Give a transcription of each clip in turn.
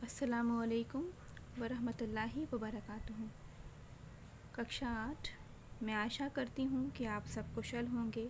अस्सलामुअलैकुम वरहमतुल्लाहि वबरकातुहू। कक्षा 8। मैं आशा करती हूँ कि आप सब कुशल होंगे,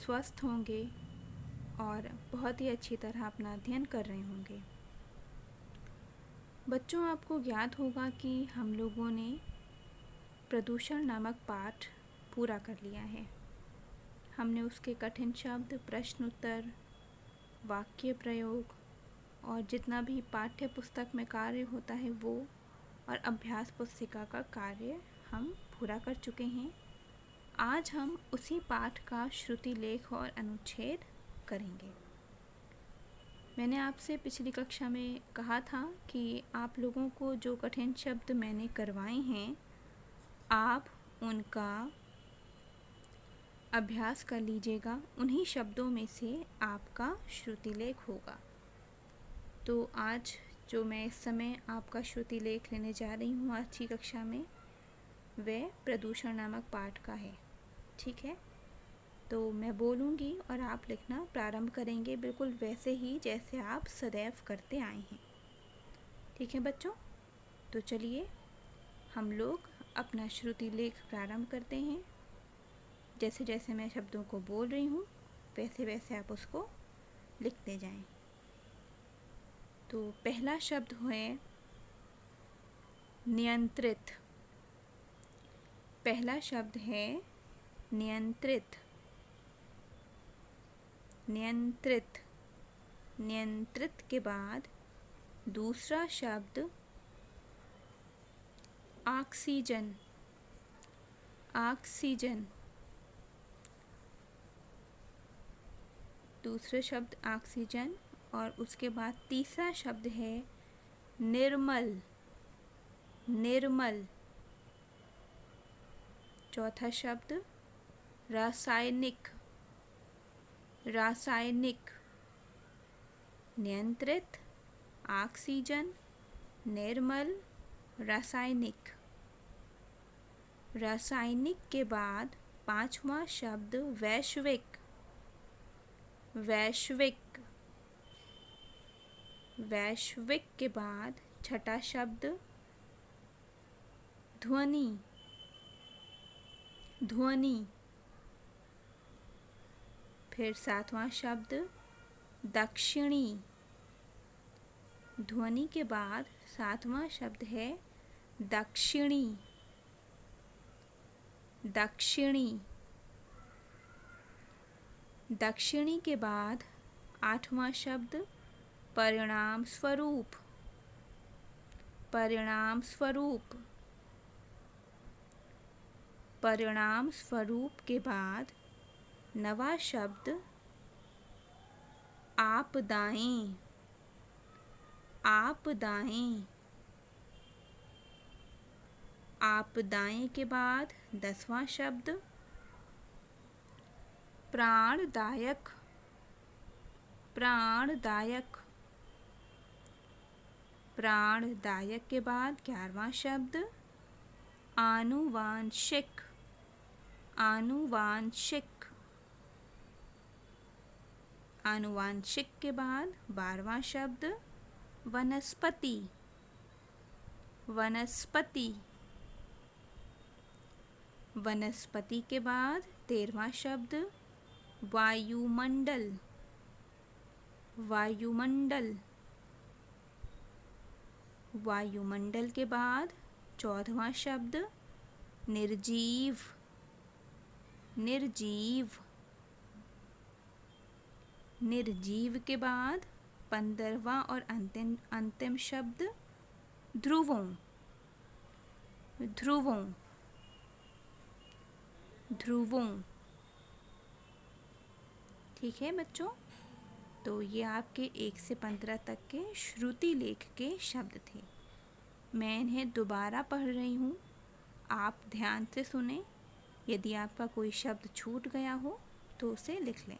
स्वस्थ होंगे और बहुत ही अच्छी तरह अपना अध्ययन कर रहे होंगे। बच्चों, आपको ज्ञात होगा कि हम लोगों ने प्रदूषण नामक पाठ पूरा कर लिया है। हमने उसके कठिन शब्द, प्रश्न उत्तर, वाक्य प्रयोग और जितना भी पाठ्य पुस्तक में कार्य होता है वो और अभ्यास पुस्तिका का कार्य हम पूरा कर चुके हैं। आज हम उसी पाठ का श्रुति लेख और अनुच्छेद करेंगे। मैंने आपसे पिछली कक्षा में कहा था कि आप लोगों को जो कठिन शब्द मैंने करवाए हैं आप उनका अभ्यास कर लीजिएगा। उन्हीं शब्दों में से आपका श्रुति लेख होगा। तो आज जो मैं इस समय आपका श्रुति लेख लेने जा रही हूँ आज की कक्षा में, वह प्रदूषण नामक पाठ का है। ठीक है, तो मैं बोलूँगी और आप लिखना प्रारंभ करेंगे बिल्कुल वैसे ही जैसे आप सदैव करते आए हैं। ठीक है बच्चों, तो चलिए हम लोग अपना श्रुति लेख प्रारंभ करते हैं। जैसे जैसे मैं शब्दों को बोल रही हूँ वैसे वैसे आप उसको लिखते जाएं। तो पहला शब्द है नियंत्रित। पहला शब्द है नियंत्रित। नियंत्रित। नियंत्रित के बाद दूसरा शब्द ऑक्सीजन। ऑक्सीजन। दूसरा शब्द ऑक्सीजन और उसके बाद तीसरा शब्द है निर्मल। निर्मल। चौथा शब्द रासायनिक। रासायनिक। नियंत्रित, ऑक्सीजन, निर्मल, रासायनिक। रासायनिक के बाद पांचवा शब्द वैश्विक। वैश्विक। वैश्विक के बाद छठा शब्द ध्वनि। ध्वनि। फिर सातवां शब्द दक्षिणी। ध्वनि के बाद सातवां शब्द है दक्षिणी। दक्षिणी। दक्षिणी के बाद आठवां शब्द परिणाम स्वरूप। परिणाम स्वरूप। परिणाम स्वरूप के बाद नवा शब्द आपदाएं। आपदाएं। आपदाएं के बाद 10वां शब्द प्राणदायक। प्राणदायक। प्राणदायक के बाद 11वां शब्द आनुवांशिक। आनुवांशिक। आनुवांशिक के बाद 12वां शब्द वनस्पति। वनस्पति। वनस्पति के बाद 13वां शब्द वायुमंडल। वायुमंडल। वायुमंडल के बाद 14वां शब्द निर्जीव। निर्जीव। निर्जीव के बाद 15वां और अंतिम शब्द ध्रुवों। ध्रुवों। ध्रुवों। ठीक है बच्चों, तो ये आपके 1 से 15 तक के श्रुति लेख के शब्द थे। मैं इन्हें दोबारा पढ़ रही हूँ, आप ध्यान से सुने। यदि आपका कोई शब्द छूट गया हो तो उसे लिख लें।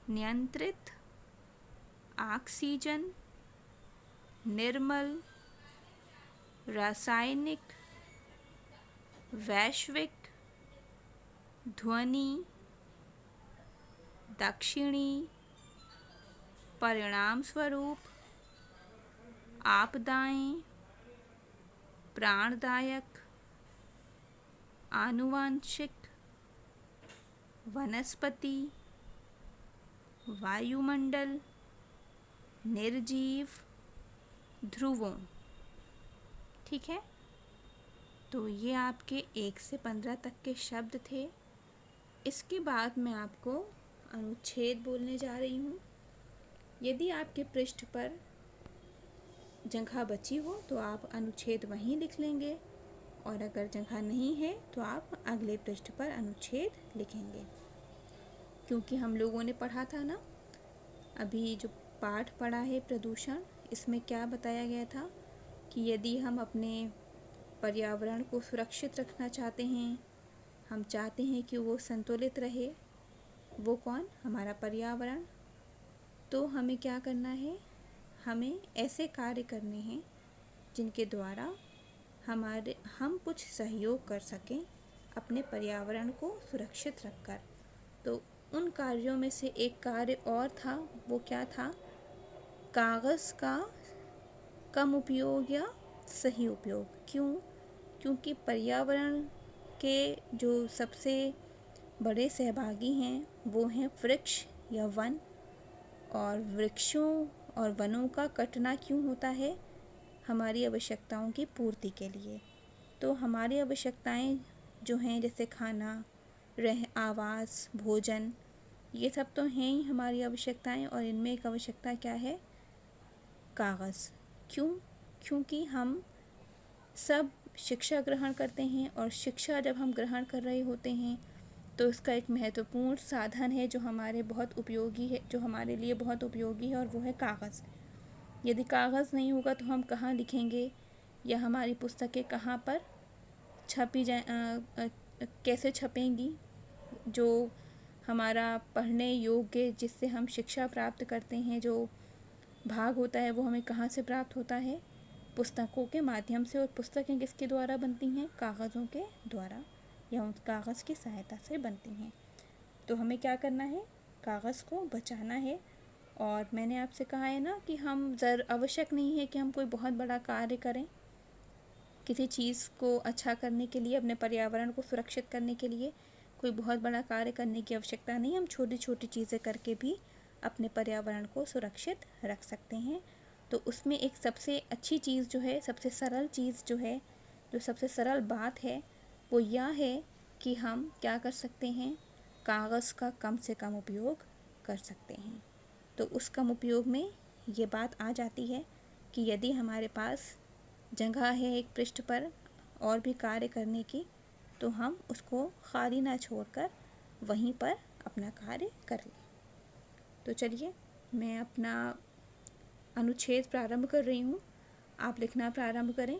नियंत्रित, ऑक्सीजन, निर्मल, रासायनिक, वैश्विक, ध्वनि, दक्षिणी, परिणाम स्वरूप, आपदाएं, प्राणदायक, आनुवांशिक, वनस्पति, वायुमंडल, निर्जीव, ध्रुवों। ठीक है, तो ये आपके 1 से 15 तक के शब्द थे। इसके बाद मैं आपको अनुच्छेद बोलने जा रही हूँ। यदि आपके पृष्ठ पर जगह बची हो तो आप अनुच्छेद वहीं लिख लेंगे, और अगर जगह नहीं है तो आप अगले पृष्ठ पर अनुच्छेद लिखेंगे। क्योंकि हम लोगों ने पढ़ा था ना, अभी जो पाठ पढ़ा है प्रदूषण, इसमें क्या बताया गया था कि यदि हम अपने पर्यावरण को सुरक्षित रखना चाहते हैं, हम चाहते हैं कि वो संतुलित रहे, वो कौन? हमारा पर्यावरण। तो हमें क्या करना है? हमें ऐसे कार्य करने हैं जिनके द्वारा हम कुछ सहयोग कर सकें अपने पर्यावरण को सुरक्षित रखकर। तो उन कार्यों में से एक कार्य और था, वो क्या था? कागज़ का कम उपयोग या सही उपयोग। क्यों? क्योंकि पर्यावरण के जो सबसे बड़े सहभागी हैं वो हैं वृक्ष या वन, और वृक्षों और वनों का कटना क्यों होता है? हमारी आवश्यकताओं की पूर्ति के लिए। तो हमारी आवश्यकताएं जो हैं, जैसे खाना, आवास, भोजन, ये सब तो हैं ही हमारी आवश्यकताएं, और इनमें एक आवश्यकता क्या है? कागज़। क्यों? क्योंकि हम सब शिक्षा ग्रहण करते हैं, और शिक्षा जब हम ग्रहण कर रहे होते हैं तो इसका एक महत्वपूर्ण साधन है जो हमारे बहुत उपयोगी है, जो हमारे लिए बहुत उपयोगी है, और वो है कागज़। यदि कागज़ नहीं होगा तो हम कहाँ लिखेंगे, या हमारी पुस्तकें कहाँ पर छपी कैसे छपेंगी? जो हमारा पढ़ने योग्य, जिससे हम शिक्षा प्राप्त करते हैं, जो भाग होता है, वो हमें कहाँ से प्राप्त होता है? पुस्तकों के माध्यम से। और पुस्तकें किसके द्वारा बनती हैं? कागज़ों के द्वारा, या उस कागज़ की सहायता से बनती हैं। तो हमें क्या करना है? कागज़ को बचाना है। और मैंने आपसे कहा है ना कि हम आवश्यक नहीं है कि हम कोई बहुत बड़ा कार्य करें। किसी चीज़ को अच्छा करने के लिए, अपने पर्यावरण को सुरक्षित करने के लिए कोई बहुत बड़ा कार्य करने की आवश्यकता नहीं। हम छोटी छोटी चीज़ें करके भी अपने पर्यावरण को सुरक्षित रख सकते हैं। तो उसमें एक सबसे अच्छी चीज़ जो है, सबसे सरल चीज़ जो है, जो सबसे सरल बात है, वो यह है कि हम क्या कर सकते हैं? कागज़ का कम से कम उपयोग कर सकते हैं। तो उस कम उपयोग में ये बात आ जाती है कि यदि हमारे पास जगह है एक पृष्ठ पर और भी कार्य करने की, तो हम उसको खाली ना छोड़कर वहीं पर अपना कार्य कर लें। तो चलिए, मैं अपना अनुच्छेद प्रारंभ कर रही हूँ, आप लिखना प्रारंभ करें।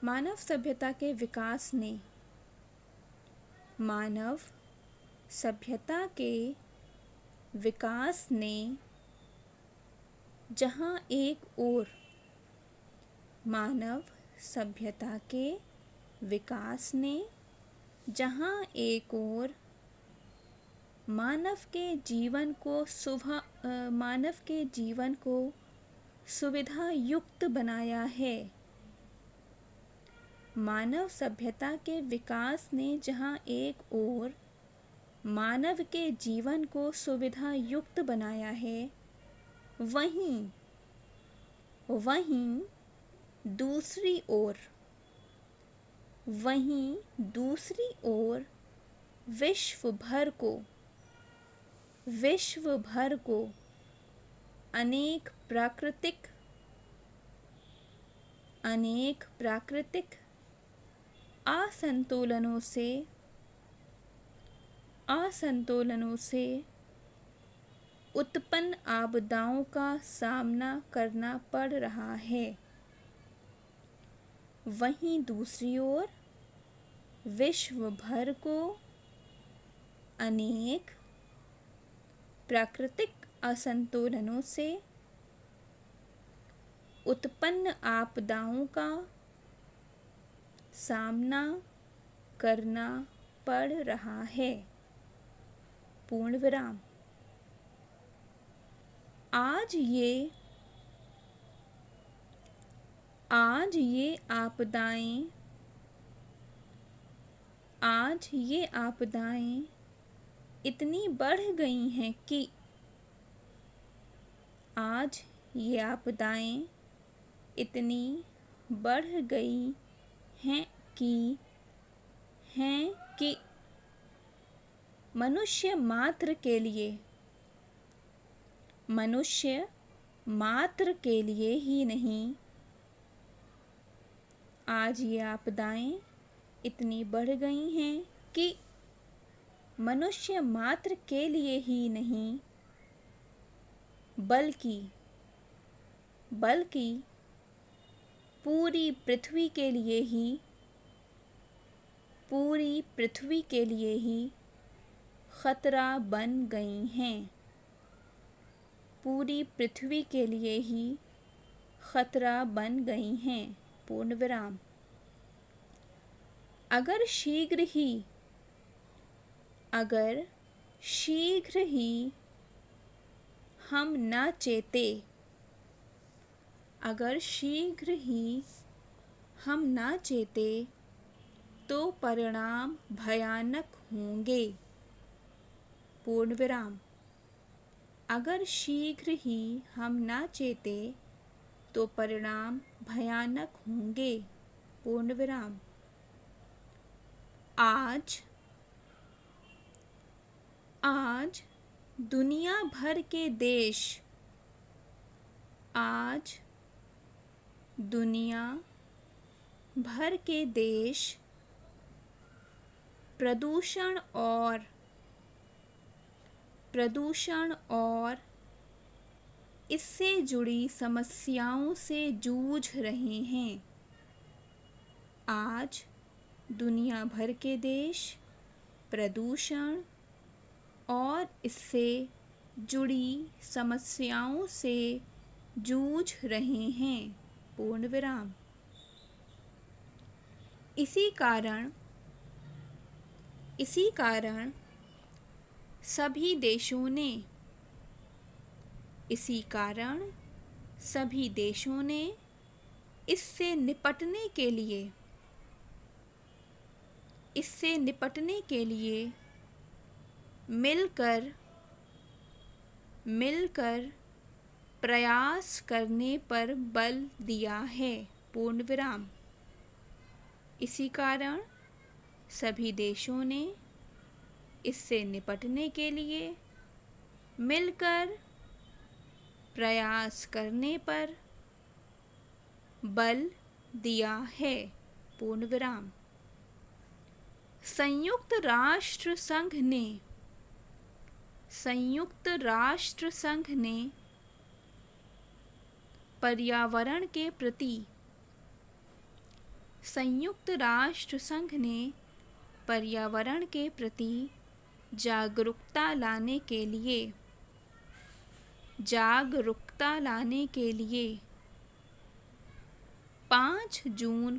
मानव सभ्यता के विकास ने मानव सभ्यता के विकास ने जहाँ एक ओर मानव सभ्यता के विकास ने जहाँ एक ओर मानव के जीवन को सुविधा युक्त बनाया है। मानव सभ्यता के विकास ने जहाँ एक ओर मानव के जीवन को सुविधा युक्त बनाया है, वहीं दूसरी ओर विश्व भर को अनेक प्राकृतिक असंतुलनों से उत्पन्न आपदाओं का सामना करना पड़ रहा है। वहीं दूसरी ओर विश्व भर को अनेक प्राकृतिक असंतुलनों से उत्पन्न आपदाओं का सामना करना पड़ रहा है। पूर्ण विराम। आज ये आज ये आपदाएं इतनी बढ़ गई हैं कि आज ये आपदाएं इतनी बढ़ गई हैं कि मनुष्य मात्र के लिए ही नहीं, आज ये आपदाएं इतनी बढ़ गई हैं कि मनुष्य मात्र के लिए ही नहीं, बल्कि पूरी पृथ्वी के लिए ही खतरा बन गई हैं। पूरी पृथ्वी के लिए ही खतरा बन गई हैं। पूर्ण विराम। अगर शीघ्र ही हम न चेते, अगर शीघ्र ही हम न चेते तो परिणाम भयानक होंगे। पूर्ण विराम। अगर शीघ्र ही हम न चेते तो परिणाम भयानक होंगे। पूर्ण विराम। आज दुनिया भर के देश, आज दुनिया भर के देश प्रदूषण और इससे जुड़ी समस्याओं से जूझ रहे हैं। आज दुनिया भर के देश प्रदूषण और इससे जुड़ी समस्याओं से जूझ रहे हैं। पूर्ण विराम। इसी कारण सभी देशों ने इससे निपटने के लिए मिलकर प्रयास करने पर बल दिया है। पूर्ण विराम। इसी कारण सभी देशों ने इससे निपटने के लिए मिलकर प्रयास करने पर बल दिया है। पूर्ण विराम। संयुक्त राष्ट्र संघ ने पर्यावरण के प्रति जागरूकता लाने के लिए 5 जून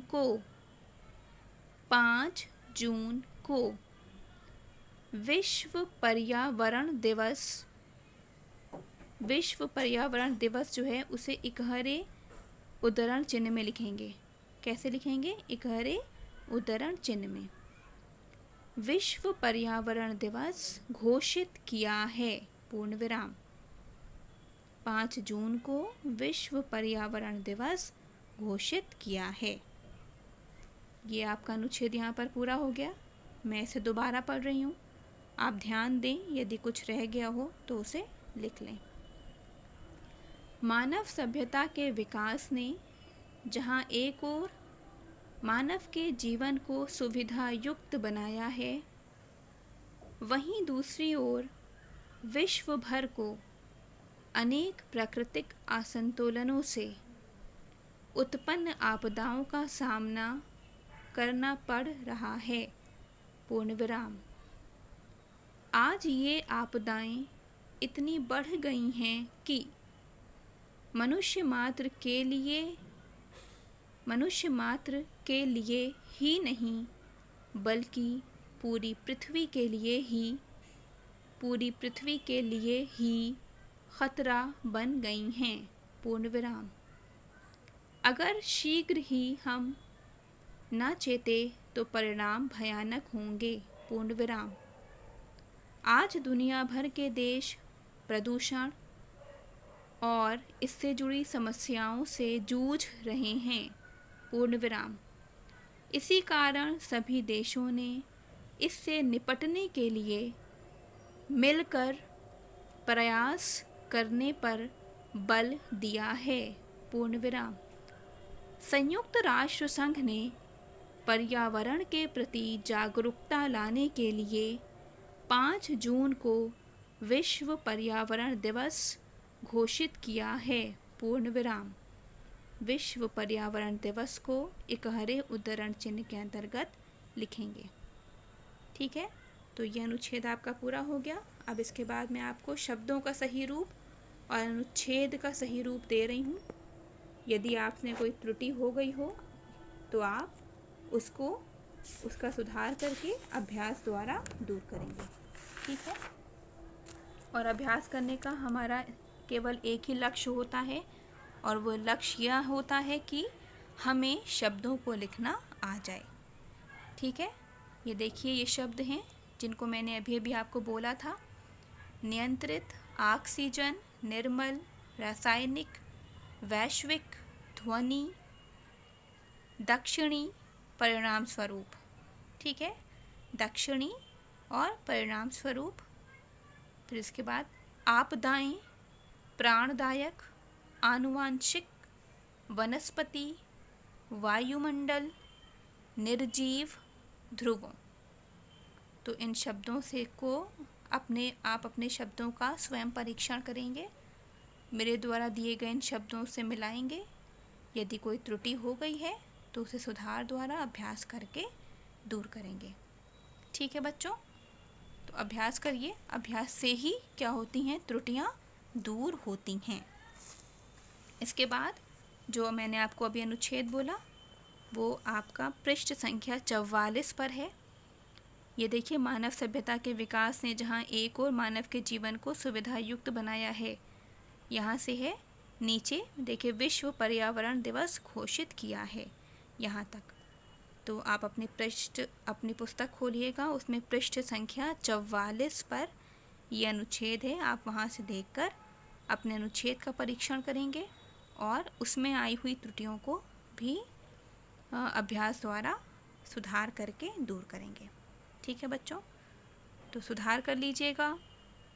को विश्व पर्यावरण दिवस जो है उसे इकहरे उद्धरण चिन्ह में लिखेंगे। कैसे लिखेंगे? इकहरे उद्धरण चिन्ह में। विश्व पर्यावरण दिवस घोषित किया है। पूर्ण विराम। 5 जून को विश्व पर्यावरण दिवस घोषित किया है। ये आपका अनुच्छेद यहाँ पर पूरा हो गया। मैं इसे दोबारा पढ़ रही हूँ, आप ध्यान दें, यदि कुछ रह गया हो तो उसे लिख लें। मानव सभ्यता के विकास ने जहाँ एक ओर मानव के जीवन को सुविधा युक्त बनाया है, वहीं दूसरी ओर विश्व भर को अनेक प्राकृतिक असंतुलनों से उत्पन्न आपदाओं का सामना करना पड़ रहा है। पूर्ण विराम। आज ये आपदाएं इतनी बढ़ गई हैं कि मनुष्य मात्र के लिए ही नहीं, बल्कि पूरी पृथ्वी के लिए ही खतरा बन गई हैं। पूर्ण विराम। अगर शीघ्र ही हम न चेते तो परिणाम भयानक होंगे। पूर्ण विराम। आज दुनिया भर के देश प्रदूषण और इससे जुड़ी समस्याओं से जूझ रहे हैं। पूर्ण विराम। इसी कारण सभी देशों ने इससे निपटने के लिए मिलकर प्रयास करने पर बल दिया है। पूर्ण विराम। संयुक्त राष्ट्र संघ ने पर्यावरण के प्रति जागरूकता लाने के लिए 5 जून को विश्व पर्यावरण दिवस घोषित किया है। पूर्ण विराम। विश्व पर्यावरण दिवस को एक हरे उद्धरण चिन्ह के अंतर्गत लिखेंगे। ठीक है, तो यह अनुच्छेद आपका पूरा हो गया। अब इसके बाद मैं आपको शब्दों का सही रूप और अनुच्छेद का सही रूप दे रही हूँ। यदि आपने कोई त्रुटि हो गई हो तो आप उसका सुधार करके अभ्यास द्वारा दूर करेंगे। ठीक है, और अभ्यास करने का हमारा केवल एक ही लक्ष्य होता है, और वो लक्ष्य यह होता है कि हमें शब्दों को लिखना आ जाए। ठीक है, ये देखिए, ये शब्द हैं जिनको मैंने अभी आपको बोला था। नियंत्रित, ऑक्सीजन, निर्मल, रासायनिक, वैश्विक, ध्वनि, दक्षिणी, परिणाम स्वरूप। ठीक है, दक्षिणी और परिणाम स्वरूप। फिर इसके बाद आपदाएं, प्राणदायक, आनुवांशिक, वनस्पति, वायुमंडल, निर्जीव, ध्रुवों। तो इन शब्दों से को आप अपने शब्दों का स्वयं परीक्षण करेंगे। मेरे द्वारा दिए गए इन शब्दों से मिलाएंगे। यदि कोई त्रुटि हो गई है तो उसे सुधार द्वारा अभ्यास करके दूर करेंगे। ठीक है बच्चों, तो अभ्यास करिए। अभ्यास से ही क्या होती हैं, त्रुटियां दूर होती हैं। इसके बाद जो मैंने आपको अभी अनुच्छेद बोला वो आपका पृष्ठ संख्या 44 पर है। ये देखिए, मानव सभ्यता के विकास ने जहाँ एक और मानव के जीवन को सुविधा युक्त बनाया है, यहाँ से है नीचे देखिए, विश्व पर्यावरण दिवस घोषित किया है यहाँ तक। तो आप अपनी पुस्तक खोलिएगा, उसमें पृष्ठ संख्या 44 पर ये अनुच्छेद है। आप वहाँ से देखकर अपने अनुच्छेद का परीक्षण करेंगे और उसमें आई हुई त्रुटियों को भी अभ्यास द्वारा सुधार करके दूर करेंगे। ठीक है बच्चों, तो सुधार कर लीजिएगा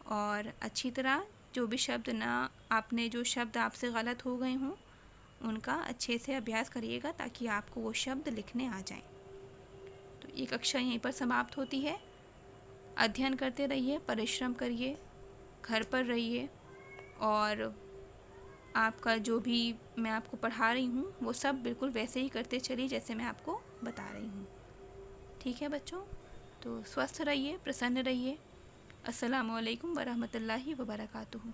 और अच्छी तरह जो शब्द आपसे गलत हो गए हों उनका अच्छे से अभ्यास करिएगा ताकि आपको वो शब्द लिखने आ जाएं। तो ये कक्षा यहीं पर समाप्त होती है। अध्ययन करते रहिए, परिश्रम करिए, घर पर रहिए और आपका जो भी मैं आपको पढ़ा रही हूँ वो सब बिल्कुल वैसे ही करते चलिए जैसे मैं आपको बता रही हूँ। ठीक है बच्चों, तो स्वस्थ रहिए, प्रसन्न रहिए। अस्सलामु अलैकुम वरहमतुल्लाहि वबरकातुहू।